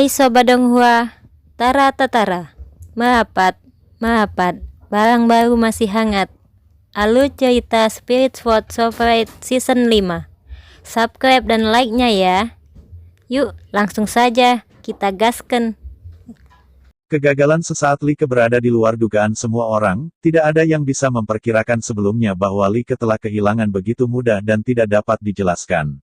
Hai Sobat Donghua, Tara Tatara, Mahapat, Mahapat, barang baru masih hangat. Alur cerita Spirit Sword Survive Season 5. Subscribe dan like-nya ya. Yuk, langsung saja kita gasken. Kegagalan sesaat Li Ke berada di luar dugaan semua orang, tidak ada yang bisa memperkirakan sebelumnya bahwa Li Ke telah kehilangan begitu mudah dan tidak dapat dijelaskan.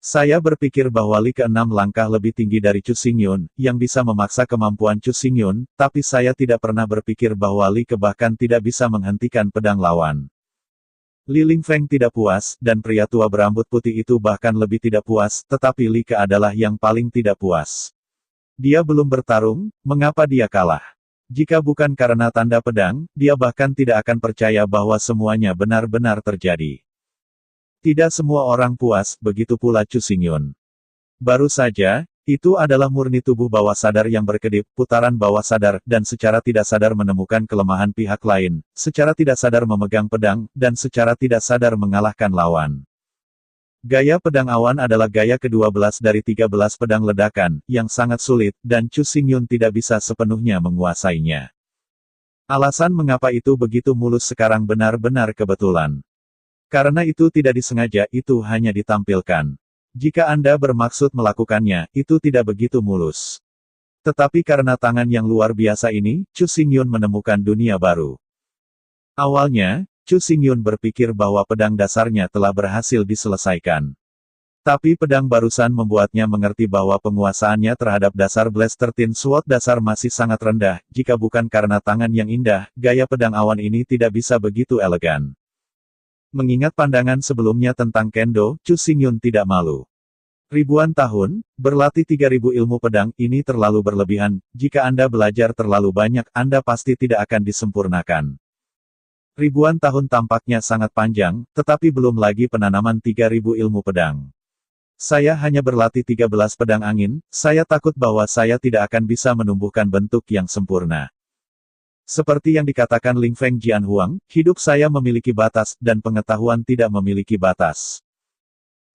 Saya berpikir bahwa Li Ke 6 langkah lebih tinggi dari Chu Xingyun, yang bisa memaksa kemampuan Chu Xingyun, tapi saya tidak pernah berpikir bahwa Li Ke bahkan tidak bisa menghentikan pedang lawan. Li Lingfeng tidak puas, dan pria tua berambut putih itu bahkan lebih tidak puas, tetapi Li Ke adalah yang paling tidak puas. Dia belum bertarung, mengapa dia kalah? Jika bukan karena tanda pedang, dia bahkan tidak akan percaya bahwa semuanya benar-benar terjadi. Tidak semua orang puas, begitu pula Chu Xingyun. Baru saja, itu adalah murni tubuh bawah sadar yang berkedip, putaran bawah sadar, dan secara tidak sadar menemukan kelemahan pihak lain, secara tidak sadar memegang pedang, dan secara tidak sadar mengalahkan lawan. Gaya pedang awan adalah gaya ke-12 dari 13 pedang ledakan, yang sangat sulit, dan Chu Xingyun tidak bisa sepenuhnya menguasainya. Alasan mengapa itu begitu mulus sekarang benar-benar kebetulan. Karena itu tidak disengaja, itu hanya ditampilkan. Jika Anda bermaksud melakukannya, itu tidak begitu mulus. Tetapi karena tangan yang luar biasa ini, Chu Xingyun menemukan dunia baru. Awalnya, Chu Xingyun berpikir bahwa pedang dasarnya telah berhasil diselesaikan. Tapi pedang barusan membuatnya mengerti bahwa penguasaannya terhadap dasar Blaster Tin Sword dasar masih sangat rendah, jika bukan karena tangan yang indah, gaya pedang awan ini tidak bisa begitu elegan. Mengingat pandangan sebelumnya tentang Kendo, Chu Xingyun tidak malu. Ribuan tahun, berlatih 3000 ilmu pedang, ini terlalu berlebihan, jika Anda belajar terlalu banyak, Anda pasti tidak akan disempurnakan. Ribuan tahun tampaknya sangat panjang, tetapi belum lagi penanaman 3000 ilmu pedang. Saya hanya berlatih 13 pedang angin, saya takut bahwa saya tidak akan bisa menumbuhkan bentuk yang sempurna. Seperti yang dikatakan Lingfeng Jianhuang, hidup saya memiliki batas, dan pengetahuan tidak memiliki batas.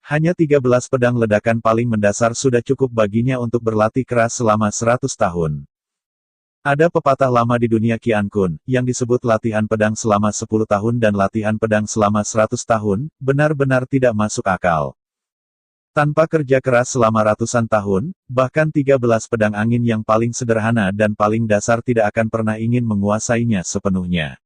Hanya 13 pedang ledakan paling mendasar sudah cukup baginya untuk berlatih keras selama 100 tahun. Ada pepatah lama di dunia Qian Kun, yang disebut latihan pedang selama 10 tahun dan latihan pedang selama 100 tahun, benar-benar tidak masuk akal. Tanpa kerja keras selama ratusan tahun, bahkan 13 pedang angin yang paling sederhana dan paling dasar tidak akan pernah ingin menguasainya sepenuhnya.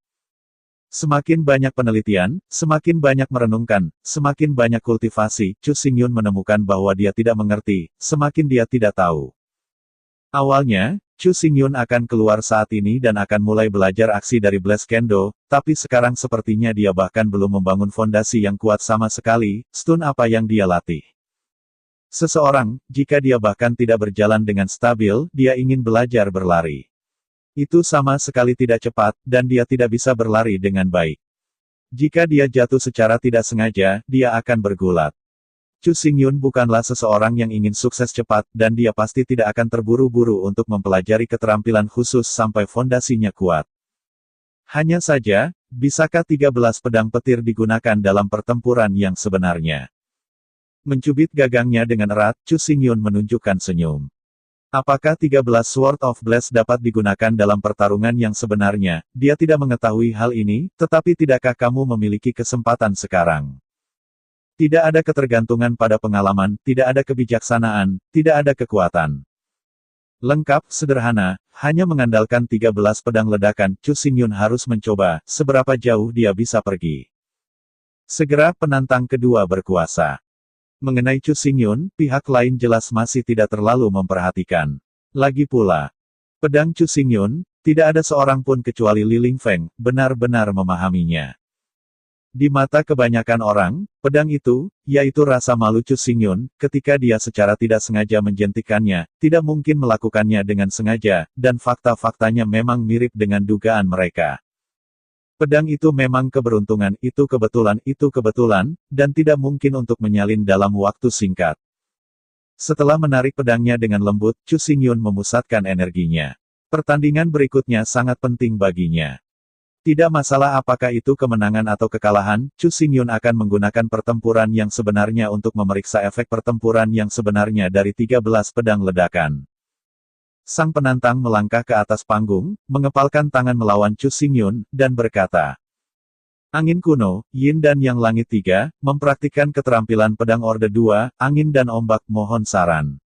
Semakin banyak penelitian, semakin banyak merenungkan, semakin banyak kultivasi, Chu Xingyun menemukan bahwa dia tidak mengerti, semakin dia tidak tahu. Awalnya, Chu Xingyun akan keluar saat ini dan akan mulai belajar aksi dari Blast Kendo, tapi sekarang sepertinya dia bahkan belum membangun fondasi yang kuat sama sekali, stun apa yang dia latih. Seseorang, jika dia bahkan tidak berjalan dengan stabil, dia ingin belajar berlari. Itu sama sekali tidak cepat, dan dia tidak bisa berlari dengan baik. Jika dia jatuh secara tidak sengaja, dia akan bergulat. Chu Xingyun bukanlah seseorang yang ingin sukses cepat, dan dia pasti tidak akan terburu-buru untuk mempelajari keterampilan khusus sampai fondasinya kuat. Hanya saja, bisakah 13 pedang petir digunakan dalam pertempuran yang sebenarnya? Mencubit gagangnya dengan erat, Chu Xingyun menunjukkan senyum. Apakah 13 Sword of Blast dapat digunakan dalam pertarungan yang sebenarnya? Dia tidak mengetahui hal ini, tetapi tidakkah kamu memiliki kesempatan sekarang? Tidak ada ketergantungan pada pengalaman, tidak ada kebijaksanaan, tidak ada kekuatan. Lengkap, sederhana, hanya mengandalkan 13 pedang ledakan, Chu Xingyun harus mencoba, seberapa jauh dia bisa pergi. Segera penantang kedua berkuasa. Mengenai Chu Xingyun, pihak lain jelas masih tidak terlalu memperhatikan. Lagi pula, pedang Chu Xingyun, tidak ada seorang pun kecuali Li Lingfeng, benar-benar memahaminya. Di mata kebanyakan orang, pedang itu, yaitu rasa malu Chu Xingyun, ketika dia secara tidak sengaja menjentikannya, tidak mungkin melakukannya dengan sengaja, dan fakta-faktanya memang mirip dengan dugaan mereka. Pedang itu memang keberuntungan, itu kebetulan, dan tidak mungkin untuk menyalin dalam waktu singkat. Setelah menarik pedangnya dengan lembut, Chu Xingyun memusatkan energinya. Pertandingan berikutnya sangat penting baginya. Tidak masalah apakah itu kemenangan atau kekalahan, Chu Xingyun akan menggunakan pertempuran yang sebenarnya untuk memeriksa efek pertempuran yang sebenarnya dari 13 pedang ledakan. Sang penantang melangkah ke atas panggung, mengepalkan tangan melawan Chu Xingyun, dan berkata, Angin kuno, Yin dan Yang Langit 3, mempraktikkan keterampilan pedang Orde 2, angin dan ombak, mohon saran.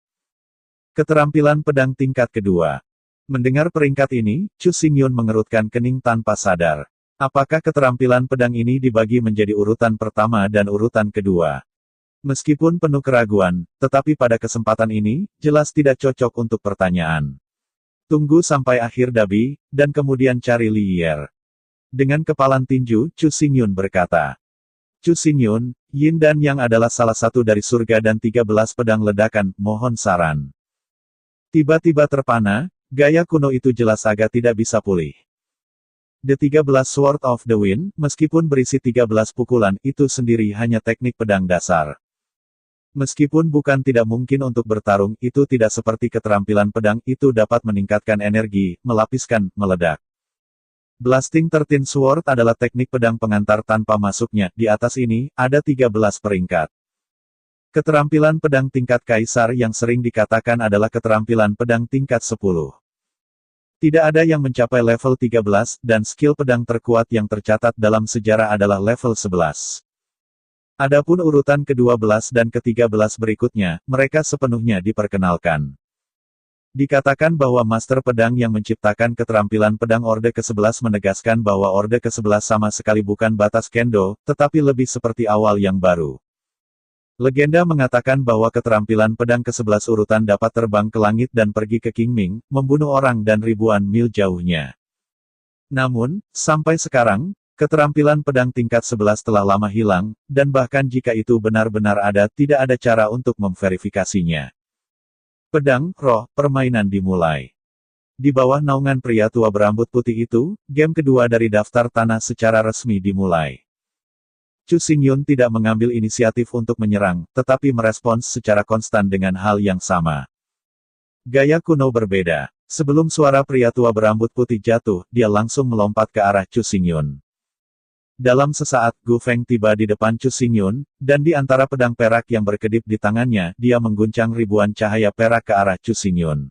Keterampilan pedang tingkat kedua. Mendengar peringkat ini, Chu Xingyun mengerutkan kening tanpa sadar. Apakah keterampilan pedang ini dibagi menjadi urutan pertama dan urutan kedua? Meskipun penuh keraguan, tetapi pada kesempatan ini, jelas tidak cocok untuk pertanyaan. Tunggu sampai akhir Dabi, dan kemudian cari Li Yer. Dengan kepalan tinju, Chu Xingyun berkata. Chu Xingyun, Yin dan Yang adalah salah satu dari surga dan 13 pedang ledakan, mohon saran. Tiba-tiba terpana, gaya kuno itu jelas agak tidak bisa pulih. The 13 Sword of the Wind, meskipun berisi 13 pukulan, itu sendiri hanya teknik pedang dasar. Meskipun bukan tidak mungkin untuk bertarung, itu tidak seperti keterampilan pedang, itu dapat meningkatkan energi, melapiskan, meledak. Blasting 13 Sword adalah teknik pedang pengantar tanpa masuknya, di atas ini, ada 13 peringkat. Keterampilan pedang tingkat kaisar yang sering dikatakan adalah keterampilan pedang tingkat 10. Tidak ada yang mencapai level 13, dan skill pedang terkuat yang tercatat dalam sejarah adalah level 11. Adapun urutan ke-12 dan ke-13 berikutnya, mereka sepenuhnya diperkenalkan. Dikatakan bahwa master pedang yang menciptakan keterampilan pedang Orde ke-11 menegaskan bahwa Orde ke-11 sama sekali bukan batas kendo, tetapi lebih seperti awal yang baru. Legenda mengatakan bahwa keterampilan pedang ke-11 urutan dapat terbang ke langit dan pergi ke Qingming, membunuh orang dan ribuan mil jauhnya. Namun, sampai sekarang, keterampilan pedang tingkat 11 telah lama hilang, dan bahkan jika itu benar-benar ada, tidak ada cara untuk memverifikasinya. Pedang, roh, permainan dimulai. Di bawah naungan pria tua berambut putih itu, game kedua dari daftar tanah secara resmi dimulai. Chu Xingyun tidak mengambil inisiatif untuk menyerang, tetapi merespons secara konstan dengan hal yang sama. Gaya kuno berbeda. Sebelum suara pria tua berambut putih jatuh, dia langsung melompat ke arah Chu Xingyun. Dalam sesaat, Gu Feng tiba di depan Chu Xingyun, dan di antara pedang perak yang berkedip di tangannya, dia mengguncang ribuan cahaya perak ke arah Chu Xingyun.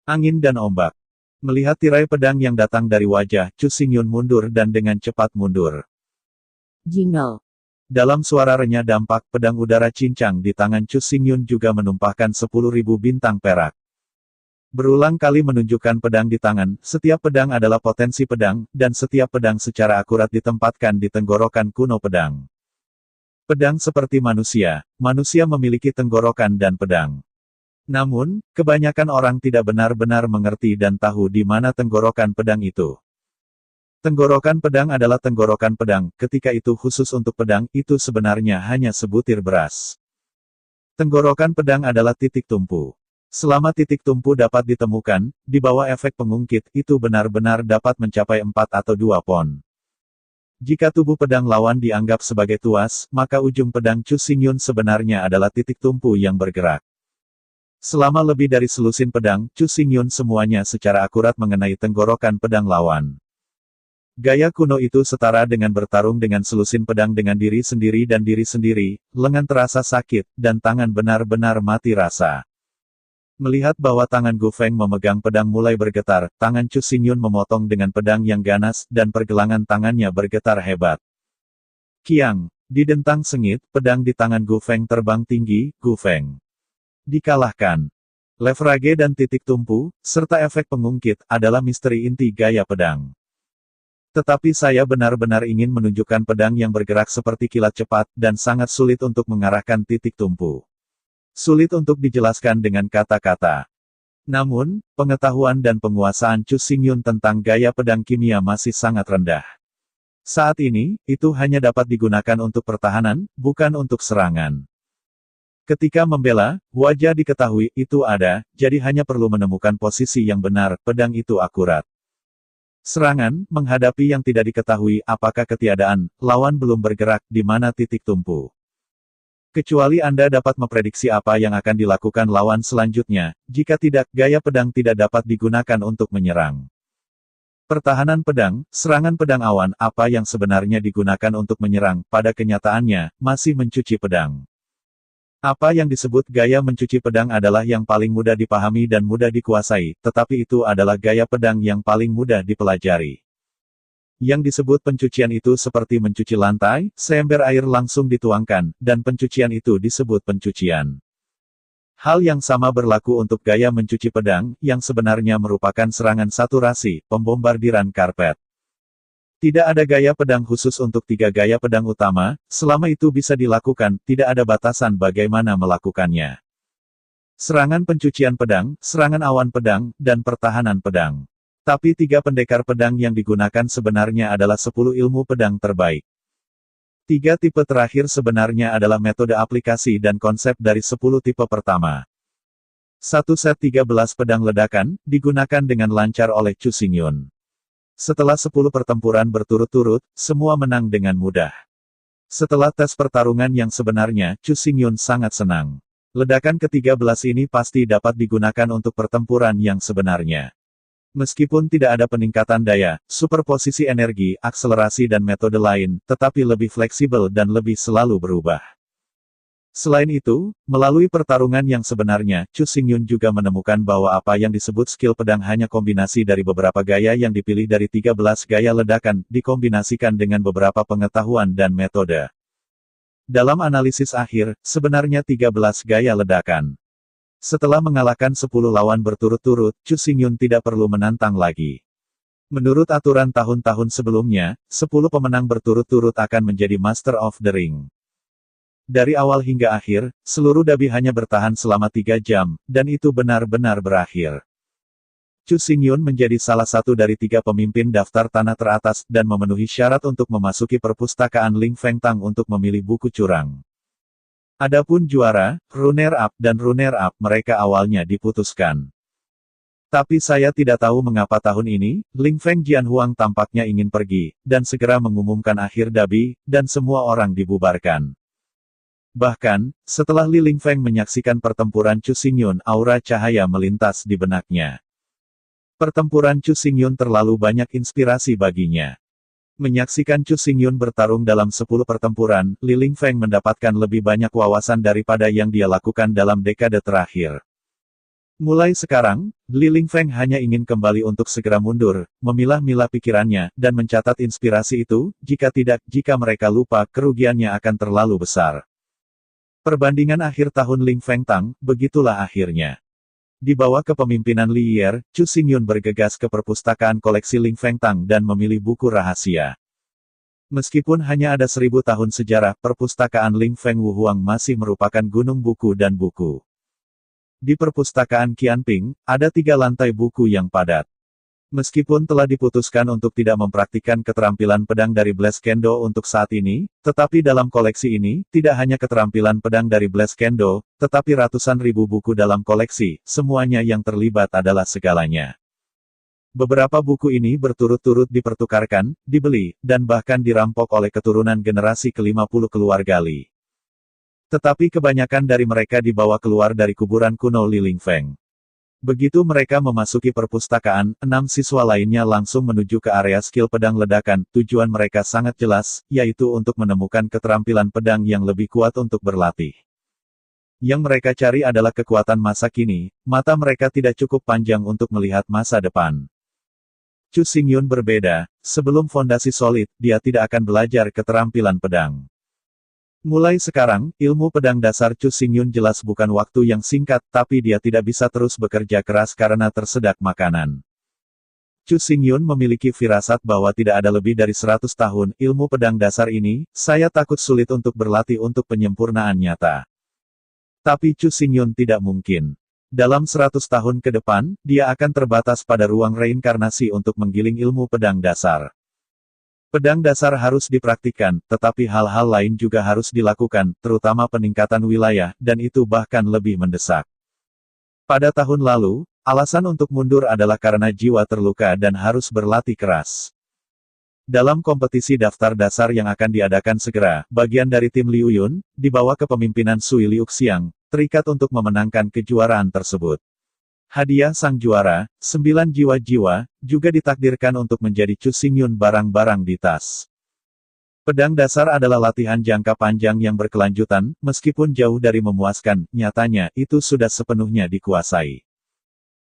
Angin dan ombak. Melihat tirai pedang yang datang dari wajah, Chu Xingyun mundur dan dengan cepat mundur. Jingle. Dalam suara renyah dampak pedang udara cincang di tangan Chu Xingyun juga menumpahkan 10.000 bintang perak. Berulang kali menunjukkan pedang di tangan, setiap pedang adalah potensi pedang, dan setiap pedang secara akurat ditempatkan di tenggorokan kuno pedang. Pedang seperti manusia, manusia memiliki tenggorokan dan pedang. Namun, kebanyakan orang tidak benar-benar mengerti dan tahu di mana tenggorokan pedang itu. Tenggorokan pedang adalah tenggorokan pedang, ketika itu khusus untuk pedang, itu sebenarnya hanya sebutir beras. Tenggorokan pedang adalah titik tumpu. Selama titik tumpu dapat ditemukan, di bawah efek pengungkit, itu benar-benar dapat mencapai 4 atau 2 pon. Jika tubuh pedang lawan dianggap sebagai tuas, maka ujung pedang Chu Xingyun sebenarnya adalah titik tumpu yang bergerak. Selama lebih dari selusin pedang, Chu Xingyun semuanya secara akurat mengenai tenggorokan pedang lawan. Gaya kuno itu setara dengan bertarung dengan selusin pedang dengan diri sendiri dan diri sendiri, lengan terasa sakit, dan tangan benar-benar mati rasa. Melihat bahwa tangan Gu Feng memegang pedang mulai bergetar, tangan Chu Xingyun memotong dengan pedang yang ganas, dan pergelangan tangannya bergetar hebat. Kiang, didentang sengit, pedang di tangan Gu Feng terbang tinggi, Gu Feng dikalahkan. Leverage dan titik tumpu, serta efek pengungkit, adalah misteri inti gaya pedang. Tetapi saya benar-benar ingin menunjukkan pedang yang bergerak seperti kilat cepat, dan sangat sulit untuk mengarahkan titik tumpu. Sulit untuk dijelaskan dengan kata-kata. Namun, pengetahuan dan penguasaan Chu Xingyun tentang gaya pedang kimia masih sangat rendah. Saat ini, itu hanya dapat digunakan untuk pertahanan, bukan untuk serangan. Ketika membela, wajah diketahui, itu ada, jadi hanya perlu menemukan posisi yang benar, pedang itu akurat. Serangan, menghadapi yang tidak diketahui, apakah ketiadaan, lawan belum bergerak, di mana titik tumpu. Kecuali Anda dapat memprediksi apa yang akan dilakukan lawan selanjutnya, jika tidak, gaya pedang tidak dapat digunakan untuk menyerang. Pertahanan pedang, serangan pedang awan, apa yang sebenarnya digunakan untuk menyerang, pada kenyataannya, masih mencuci pedang. Apa yang disebut gaya mencuci pedang adalah yang paling mudah dipahami dan mudah dikuasai, tetapi itu adalah gaya pedang yang paling mudah dipelajari. Yang disebut pencucian itu seperti mencuci lantai, seember air langsung dituangkan, dan pencucian itu disebut pencucian. Hal yang sama berlaku untuk gaya mencuci pedang, yang sebenarnya merupakan serangan saturasi, pembombardiran karpet. Tidak ada gaya pedang khusus untuk 3 gaya pedang utama, selama itu bisa dilakukan, tidak ada batasan bagaimana melakukannya. Serangan pencucian pedang, serangan awan pedang, dan pertahanan pedang. Tapi 3 pendekar pedang yang digunakan sebenarnya adalah 10 ilmu pedang terbaik. 3 tipe terakhir sebenarnya adalah metode aplikasi dan konsep dari 10 tipe pertama. Satu set 13 pedang ledakan, digunakan dengan lancar oleh Chu Xingyun. Setelah 10 pertempuran berturut-turut, semua menang dengan mudah. Setelah tes pertarungan yang sebenarnya, Chu Xingyun sangat senang. Ledakan ke-13 ini pasti dapat digunakan untuk pertempuran yang sebenarnya. Meskipun tidak ada peningkatan daya, superposisi energi, akselerasi dan metode lain, tetapi lebih fleksibel dan lebih selalu berubah. Selain itu, melalui pertarungan yang sebenarnya, Chu Xingyun juga menemukan bahwa apa yang disebut skill pedang hanya kombinasi dari beberapa gaya yang dipilih dari 13 gaya ledakan, dikombinasikan dengan beberapa pengetahuan dan metode. Dalam analisis akhir, sebenarnya 13 gaya ledakan. Setelah mengalahkan 10 lawan berturut-turut, Chu Xingyun tidak perlu menantang lagi. Menurut aturan tahun-tahun sebelumnya, 10 pemenang berturut-turut akan menjadi Master of the Ring. Dari awal hingga akhir, seluruh dabi hanya bertahan selama 3 jam, dan itu benar-benar berakhir. Chu Xingyun menjadi salah satu dari 3 pemimpin daftar tanah teratas, dan memenuhi syarat untuk memasuki perpustakaan Ling Fengtang untuk memilih buku curang. Adapun juara, runner-up dan runner-up mereka awalnya diputuskan. Tapi saya tidak tahu mengapa tahun ini, Ling Feng Jianhuang tampaknya ingin pergi, dan segera mengumumkan akhir dabi, dan semua orang dibubarkan. Bahkan, setelah Li Lingfeng menyaksikan pertempuran Chu Xingyun, aura cahaya melintas di benaknya. Pertempuran Chu Xingyun terlalu banyak inspirasi baginya. Menyaksikan Chu Xingyun bertarung dalam 10 pertempuran, Li Lingfeng mendapatkan lebih banyak wawasan daripada yang dia lakukan dalam dekade terakhir. Mulai sekarang, Li Lingfeng hanya ingin kembali untuk segera mundur, memilah-milah pikirannya, dan mencatat inspirasi itu, jika tidak, jika mereka lupa, kerugiannya akan terlalu besar. Perbandingan akhir tahun Ling Fengtang, begitulah akhirnya. Di bawah kepemimpinan Li Yi'er, Chu Xingyun bergegas ke perpustakaan koleksi Ling Fengtang dan memilih buku rahasia. Meskipun hanya ada 1000 tahun sejarah, perpustakaan Ling Feng Wuhuang masih merupakan gunung buku dan buku. Di perpustakaan Qianping, ada 3 lantai buku yang padat. Meskipun telah diputuskan untuk tidak mempraktikkan keterampilan pedang dari Blast Kendo untuk saat ini, tetapi dalam koleksi ini, tidak hanya keterampilan pedang dari Blast Kendo, tetapi ratusan ribu buku dalam koleksi, semuanya yang terlibat adalah segalanya. Beberapa buku ini berturut-turut dipertukarkan, dibeli, dan bahkan dirampok oleh keturunan generasi ke-50 keluarga Li. Tetapi kebanyakan dari mereka dibawa keluar dari kuburan kuno Li Lingfeng. Begitu mereka memasuki perpustakaan, 6 siswa lainnya langsung menuju ke area skill pedang ledakan. Tujuan mereka sangat jelas, yaitu untuk menemukan keterampilan pedang yang lebih kuat untuk berlatih. Yang mereka cari adalah kekuatan masa kini, mata mereka tidak cukup panjang untuk melihat masa depan. Chu Xingyun berbeda, sebelum fondasi solid, dia tidak akan belajar keterampilan pedang. Mulai sekarang, ilmu pedang dasar Chu Xingyun jelas bukan waktu yang singkat, tapi dia tidak bisa terus bekerja keras karena tersedak makanan. Chu Xingyun memiliki firasat bahwa tidak ada lebih dari 100 tahun, ilmu pedang dasar ini, saya takut sulit untuk berlatih untuk penyempurnaan nyata. Tapi Chu Xingyun tidak mungkin. Dalam 100 tahun ke depan, dia akan terbatas pada ruang reinkarnasi untuk menggiling ilmu pedang dasar. Pedang dasar harus dipraktikkan, tetapi hal-hal lain juga harus dilakukan, terutama peningkatan wilayah, dan itu bahkan lebih mendesak. Pada tahun lalu, alasan untuk mundur adalah karena jiwa terluka dan harus berlatih keras. Dalam kompetisi daftar dasar yang akan diadakan segera, bagian dari tim Liu Yun, di bawah kepemimpinan Sui Liuxiang, terikat untuk memenangkan kejuaraan tersebut. Hadiah sang juara, 9 jiwa-jiwa, juga ditakdirkan untuk menjadi Chu Xingyun barang-barang di tas. Pedang dasar adalah latihan jangka panjang yang berkelanjutan, meskipun jauh dari memuaskan, nyatanya, itu sudah sepenuhnya dikuasai.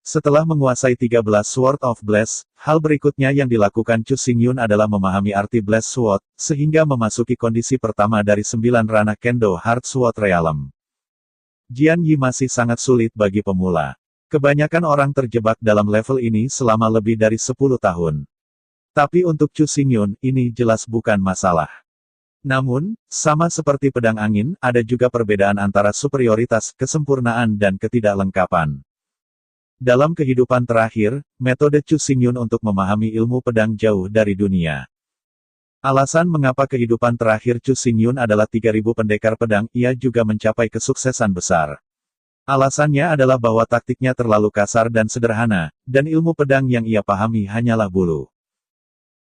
Setelah menguasai 13 Sword of Blast, hal berikutnya yang dilakukan Chu Xingyun adalah memahami arti Blast Sword, sehingga memasuki kondisi pertama dari 9 ranah Kendo Heart Sword Realm. Jian Yi masih sangat sulit bagi pemula. Kebanyakan orang terjebak dalam level ini selama lebih dari 10 tahun. Tapi untuk Chu Xingyun, ini jelas bukan masalah. Namun, sama seperti pedang angin, ada juga perbedaan antara superioritas, kesempurnaan dan ketidaklengkapan. Dalam kehidupan terakhir, metode Chu Xingyun untuk memahami ilmu pedang jauh dari dunia. Alasan mengapa kehidupan terakhir Chu Xingyun adalah 3000 pendekar pedang, ia juga mencapai kesuksesan besar. Alasannya adalah bahwa taktiknya terlalu kasar dan sederhana, dan ilmu pedang yang ia pahami hanyalah bulu.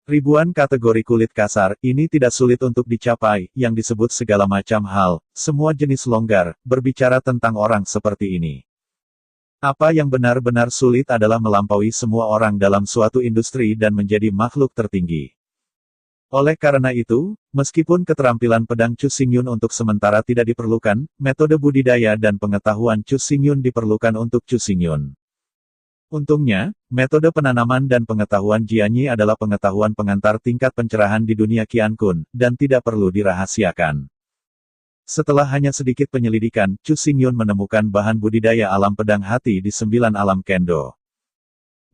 Ribuan kategori kulit kasar, ini tidak sulit untuk dicapai, yang disebut segala macam hal, semua jenis longgar, berbicara tentang orang seperti ini. Apa yang benar-benar sulit adalah melampaui semua orang dalam suatu industri dan menjadi makhluk tertinggi. Oleh karena itu, meskipun keterampilan pedang Chu Xingyun untuk sementara tidak diperlukan, metode budidaya dan pengetahuan Chu Xingyun diperlukan untuk Chu Xingyun. Untungnya, metode penanaman dan pengetahuan Jian Yi adalah pengetahuan pengantar tingkat pencerahan di dunia Qian Kun, dan tidak perlu dirahasiakan. Setelah hanya sedikit penyelidikan, Chu Xingyun menemukan bahan budidaya alam pedang hati di 9 alam Kendo.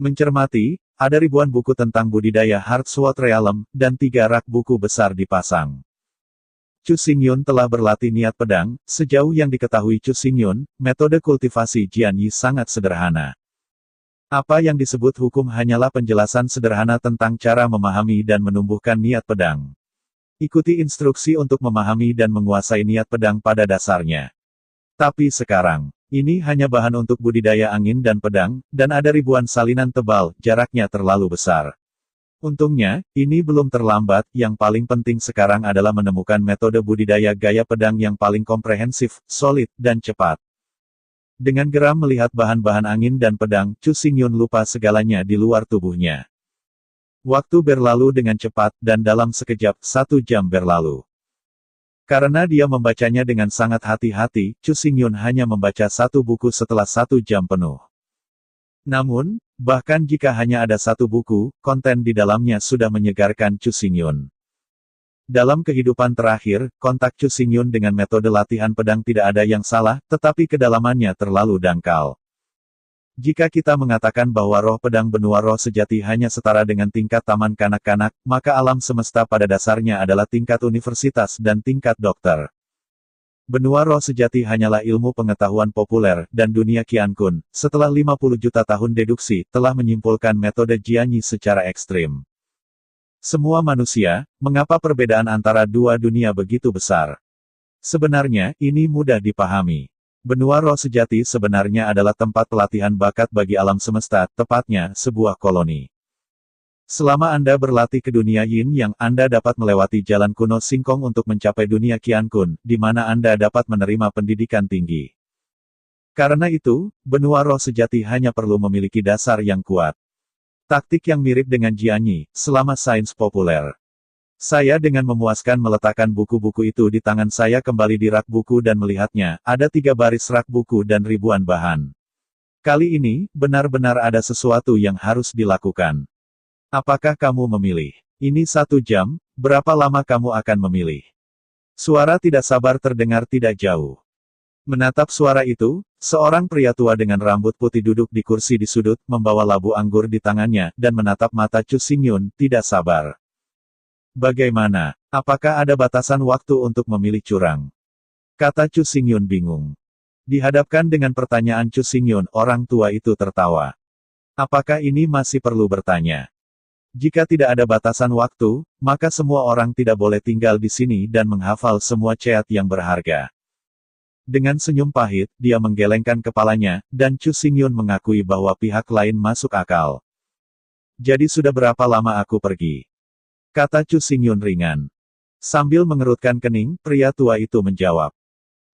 Mencermati, ada ribuan buku tentang budidaya Heart Sword Realm, dan 3 rak buku besar dipasang. Chu Xingyun telah berlatih niat pedang, sejauh yang diketahui Chu Xingyun, metode kultivasi Jian Yi sangat sederhana. Apa yang disebut hukum hanyalah penjelasan sederhana tentang cara memahami dan menumbuhkan niat pedang. Ikuti instruksi untuk memahami dan menguasai niat pedang pada dasarnya. Tapi sekarang, ini hanya bahan untuk budidaya angin dan pedang, dan ada ribuan salinan tebal, jaraknya terlalu besar. Untungnya, ini belum terlambat, yang paling penting sekarang adalah menemukan metode budidaya gaya pedang yang paling komprehensif, solid, dan cepat. Dengan geram melihat bahan-bahan angin dan pedang, Chu Xingyun lupa segalanya di luar tubuhnya. Waktu berlalu dengan cepat, dan dalam sekejap, 1 jam berlalu. Karena dia membacanya dengan sangat hati-hati, Chu Xingyun hanya membaca 1 buku setelah 1 jam penuh. Namun, bahkan jika hanya ada 1 buku, konten di dalamnya sudah menyegarkan Chu Xingyun. Dalam kehidupan terakhir, kontak Chu Xingyun dengan metode latihan pedang tidak ada yang salah, tetapi kedalamannya terlalu dangkal. Jika kita mengatakan bahwa roh pedang benua roh sejati hanya setara dengan tingkat taman kanak-kanak, maka alam semesta pada dasarnya adalah tingkat universitas dan tingkat dokter. Benua roh sejati hanyalah ilmu pengetahuan populer, dan dunia Qian Kun, setelah 50 juta tahun deduksi, telah menyimpulkan metode Jian Yi secara ekstrim. Semua manusia, mengapa perbedaan antara dua dunia begitu besar? Sebenarnya, ini mudah dipahami. Benua roh sejati sebenarnya adalah tempat pelatihan bakat bagi alam semesta, tepatnya, sebuah koloni. Selama Anda berlatih ke dunia Yin Yang, Anda dapat melewati jalan kuno singkong untuk mencapai dunia Qian Kun, di mana Anda dapat menerima pendidikan tinggi. Karena itu, benua roh sejati hanya perlu memiliki dasar yang kuat. Taktik yang mirip dengan Jian Yi, selama sains populer. Saya dengan memuaskan meletakkan buku-buku itu di tangan saya kembali di rak buku dan melihatnya, ada 3 baris rak buku dan ribuan bahan. Kali ini, benar-benar ada sesuatu yang harus dilakukan. Apakah kamu memilih? Ini 1 jam, berapa lama kamu akan memilih? Suara tidak sabar terdengar tidak jauh. Menatap suara itu, seorang pria tua dengan rambut putih duduk di kursi di sudut, membawa labu anggur di tangannya, dan menatap mata Chu Xingyun, tidak sabar. Bagaimana? Apakah ada batasan waktu untuk memilih curang? Kata Chu Xingyun bingung. Dihadapkan dengan pertanyaan Chu Xingyun, orang tua itu tertawa. Apakah ini masih perlu bertanya? Jika tidak ada batasan waktu, maka semua orang tidak boleh tinggal di sini dan menghafal semua ceat yang berharga. Dengan senyum pahit, dia menggelengkan kepalanya, dan Chu Xingyun mengakui bahwa pihak lain masuk akal. Jadi sudah berapa lama aku pergi? Kata Chu Xingyun ringan. Sambil mengerutkan kening, pria tua itu menjawab.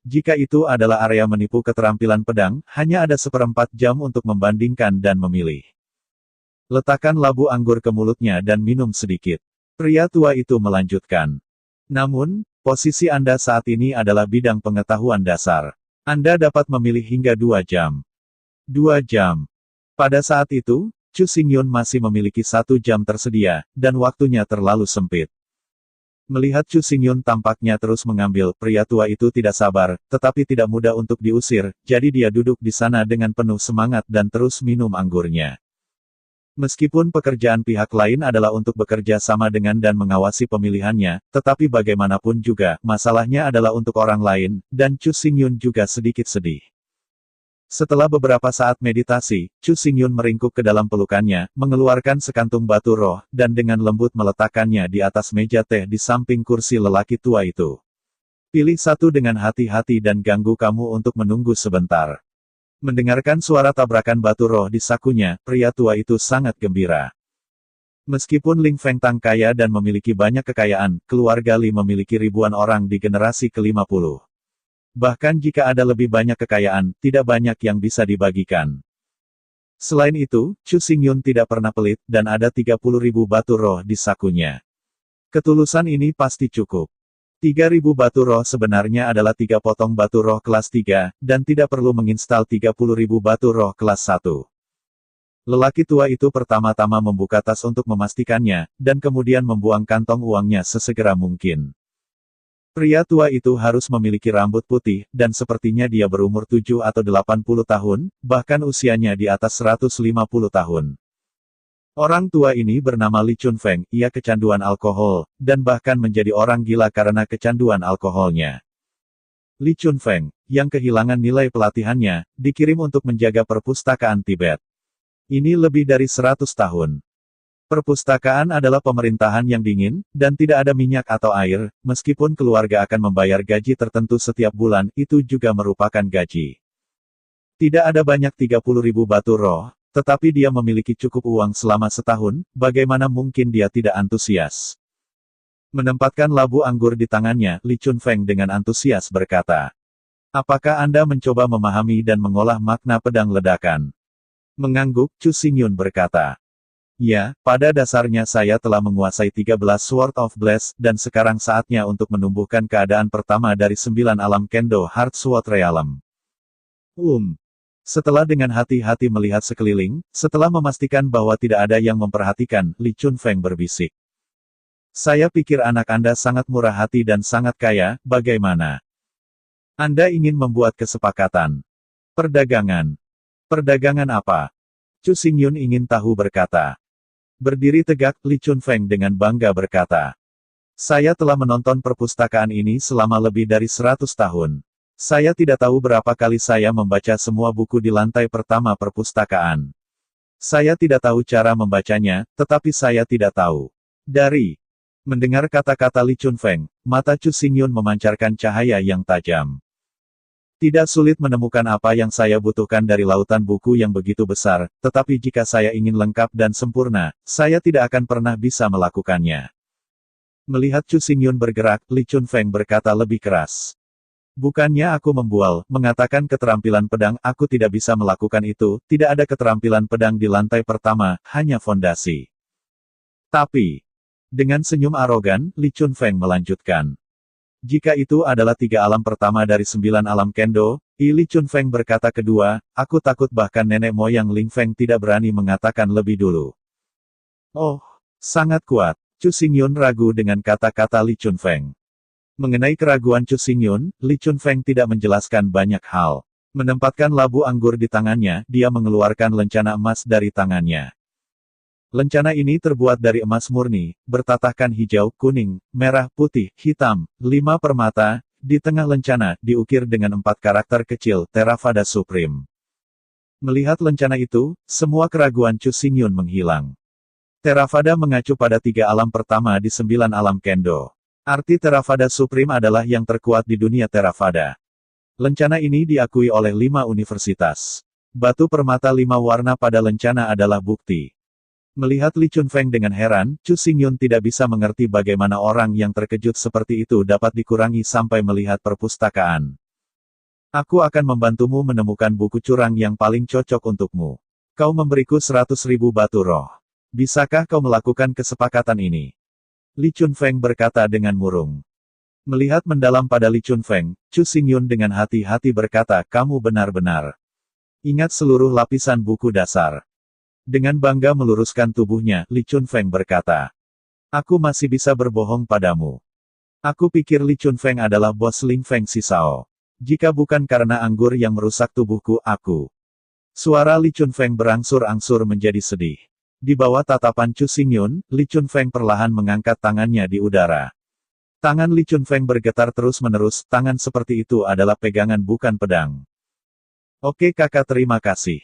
Jika itu adalah area menipu keterampilan pedang, hanya ada 1/4 jam untuk membandingkan dan memilih. Letakkan labu anggur ke mulutnya dan minum sedikit. Pria tua itu melanjutkan. Namun, posisi Anda saat ini adalah bidang pengetahuan dasar. Anda dapat memilih hingga 2 jam. 2 jam. Pada saat itu, Chu Xingyun masih memiliki 1 jam tersedia, dan waktunya terlalu sempit. Melihat Chu Xingyun tampaknya terus mengambil, pria tua itu tidak sabar, tetapi tidak mudah untuk diusir, jadi dia duduk di sana dengan penuh semangat dan terus minum anggurnya. Meskipun pekerjaan pihak lain adalah untuk bekerja sama dengan dan mengawasi pemilihannya, tetapi bagaimanapun juga, masalahnya adalah untuk orang lain, dan Chu Xingyun juga sedikit sedih. Setelah beberapa saat meditasi, Chu Xingyun meringkuk ke dalam pelukannya, mengeluarkan sekantung batu roh, dan dengan lembut meletakkannya di atas meja teh di samping kursi lelaki tua itu. Pilih satu dengan hati-hati dan ganggu kamu untuk menunggu sebentar. Mendengarkan suara tabrakan batu roh di sakunya, pria tua itu sangat gembira. Meskipun Ling Feng Tang kaya dan memiliki banyak kekayaan, keluarga Li memiliki ribuan orang di generasi ke-50. Bahkan jika ada lebih banyak kekayaan, tidak banyak yang bisa dibagikan. Selain itu, Chu Xingyun tidak pernah pelit, dan ada 30.000 batu roh di sakunya. Ketulusan ini pasti cukup. 3.000 batu roh sebenarnya adalah 3 potong batu roh kelas 3, dan tidak perlu menginstal 30.000 batu roh kelas 1. Lelaki tua itu pertama-tama membuka tas untuk memastikannya, dan kemudian membuang kantong uangnya sesegera mungkin. Pria tua itu harus memiliki rambut putih, dan sepertinya dia berumur 7 atau 80 tahun, bahkan usianya di atas 150 tahun. Orang tua ini bernama Li Chunfeng, ia kecanduan alkohol, dan bahkan menjadi orang gila karena kecanduan alkoholnya. Li Chunfeng, yang kehilangan nilai pelatihannya, dikirim untuk menjaga perpustakaan Tibet. Ini lebih dari 100 tahun. Perpustakaan adalah pemerintahan yang dingin, dan tidak ada minyak atau air, meskipun keluarga akan membayar gaji tertentu setiap bulan, itu juga merupakan gaji. Tidak ada banyak 30.000 batu roh, tetapi dia memiliki cukup uang selama setahun, bagaimana mungkin dia tidak antusias? Menempatkan labu anggur di tangannya, Li Chunfeng dengan antusias berkata, "Apakah Anda mencoba memahami dan mengolah makna pedang ledakan?" Mengangguk, Chu Xingyun berkata, "Ya, pada dasarnya saya telah menguasai 13 Sword of Blast, dan sekarang saatnya untuk menumbuhkan keadaan pertama dari 9 alam Kendo Heart Sword Realm." Setelah dengan hati-hati melihat sekeliling, setelah memastikan bahwa tidak ada yang memperhatikan, Li Chunfeng berbisik. "Saya pikir anak Anda sangat murah hati dan sangat kaya, bagaimana? Anda ingin membuat kesepakatan? Perdagangan? Perdagangan apa?" Chu Xingyun ingin tahu berkata. Berdiri tegak, Li Chunfeng dengan bangga berkata, "Saya telah menonton perpustakaan ini selama lebih dari 100 tahun. Saya tidak tahu berapa kali saya membaca semua buku di lantai pertama perpustakaan. Saya tidak tahu cara membacanya, tetapi saya tidak tahu." Mendengar kata-kata Li Chunfeng, mata Chu Xingyun memancarkan cahaya yang tajam. "Tidak sulit menemukan apa yang saya butuhkan dari lautan buku yang begitu besar, tetapi jika saya ingin lengkap dan sempurna, saya tidak akan pernah bisa melakukannya." Melihat Chu Xingyun bergerak, Li Chunfeng berkata lebih keras. "Bukannya aku membual, mengatakan keterampilan pedang, aku tidak bisa melakukan itu, tidak ada keterampilan pedang di lantai pertama, hanya fondasi." Tapi, dengan senyum arogan, Li Chunfeng melanjutkan. "Jika itu adalah 3 alam pertama dari 9 alam Kendo," Li Chunfeng berkata kedua, "aku takut bahkan nenek moyang Ling Feng tidak berani mengatakan lebih dulu." "Oh, sangat kuat." Chu Xingyun ragu dengan kata-kata Li Chunfeng. Mengenai keraguan Chu Xingyun, Li Chunfeng tidak menjelaskan banyak hal. Menempatkan labu anggur di tangannya, dia mengeluarkan lencana emas dari tangannya. Lencana ini terbuat dari emas murni, bertatahkan hijau, kuning, merah, putih, hitam, 5 permata, di tengah lencana, diukir dengan 4 karakter kecil, Theravada Supreme. Melihat lencana itu, semua keraguan Chu Xingyun menghilang. Theravada mengacu pada 3 alam pertama di 9 alam Kendo. Arti Theravada Supreme adalah yang terkuat di dunia Theravada. Lencana ini diakui oleh 5 universitas. Batu permata 5 warna pada lencana adalah bukti. Melihat Li Chunfeng dengan heran, Chu Xingyun tidak bisa mengerti bagaimana orang yang terkejut seperti itu dapat dikurangi sampai melihat perpustakaan. "Aku akan membantumu menemukan buku curang yang paling cocok untukmu. Kau memberiku 100.000 batu roh. Bisakah kau melakukan kesepakatan ini?" Li Chunfeng berkata dengan murung. Melihat mendalam pada Li Chunfeng, Chu Xingyun dengan hati-hati berkata, kamu benar-benar ingat seluruh lapisan buku dasar. Dengan bangga meluruskan tubuhnya, Li Chunfeng berkata, aku masih bisa berbohong padamu. Aku pikir Li Chunfeng adalah bos Ling Feng Sisao. Jika bukan karena anggur yang merusak tubuhku, aku. Suara Li Chunfeng berangsur-angsur menjadi sedih. Di bawah tatapan Chu Xingyun, Li Chunfeng perlahan mengangkat tangannya di udara. Tangan Li Chunfeng bergetar terus-menerus, tangan seperti itu adalah pegangan bukan pedang. Oke kakak, terima kasih.